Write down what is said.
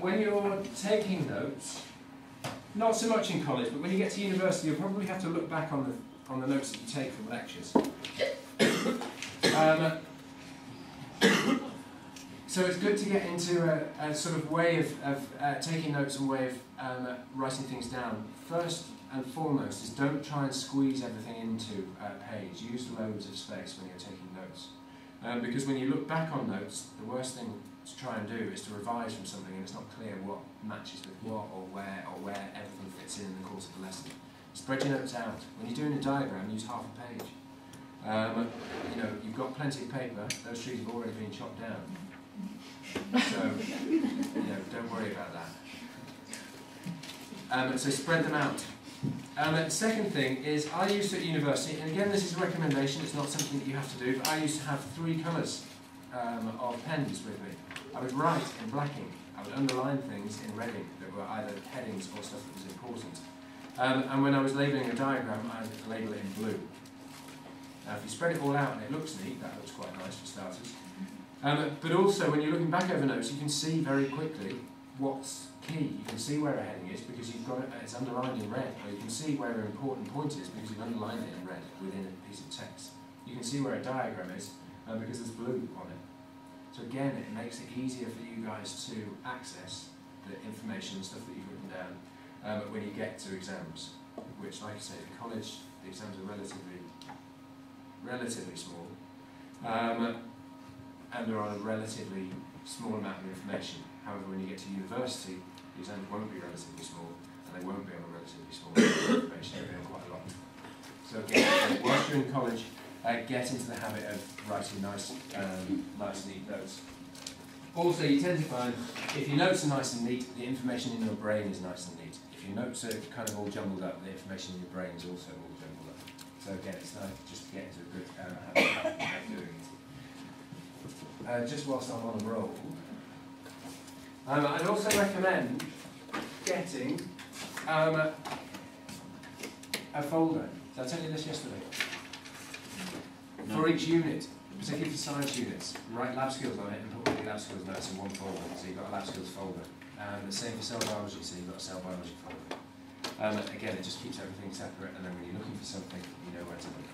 When you're taking notes, not so much in college, but when you get to university, you'll probably have to look back on the notes that you take from lectures. So it's good to get into a sort of way of taking notes and way of writing things down. First and foremost is don't try and squeeze everything into a page. Use loads of space when you're taking notes. Because when you look back on notes, the worst thing to try and do is to revise from something and it's not clear what matches with what or where everything fits in the course of the lesson. Spread your notes out. When you're doing a diagram, use half a page. You know, you've got plenty of paper, those trees have already been chopped down. So, you know, don't worry about that. So spread them out. The second thing is, I used to at university, and again this is a recommendation, it's not something that you have to do, but I used to have 3 colours of pens with me. I would write in black ink, I would underline things in red ink that were either headings or stuff that was important. And when I was labelling a diagram, I would label it in blue. Now if you spread it all out and it looks neat, that looks quite nice for starters. But also when you're looking back over notes, you can see very quickly what's key. You can see where a heading is because you've got it, it's underlined in red, or you can see where an important point is because you've underlined it in red within a piece of text. You can see where a diagram is because there's blue on it. So again, it makes it easier for you guys to access the information and stuff that you've written down when you get to exams, which, like I say, for college, the exams are relatively small, and they're on a relatively small amount of information. However, when you get to university, the exams won't be relatively small, and they won't be on a relatively small amount of information, they'll be on quite a lot. So again, whilst you're in college, get into the habit of writing nice, neat notes. Also, you tend to find, if your notes are nice and neat, the information in your brain is nice and neat. If your notes are kind of all jumbled up, the information in your brain is also all jumbled up. So again, it's nice just to get into a good habit of doing it. Just whilst I'm on a roll, I'd also recommend getting a folder. Did I tell you this yesterday? No. For each unit, particularly for science units, write lab skills on it and put all your lab skills notes in one folder. So you've got a lab skills folder. The same for cell biology, so you've got a cell biology folder. Again, it just keeps everything separate, and then when you're looking for something, you know where to look.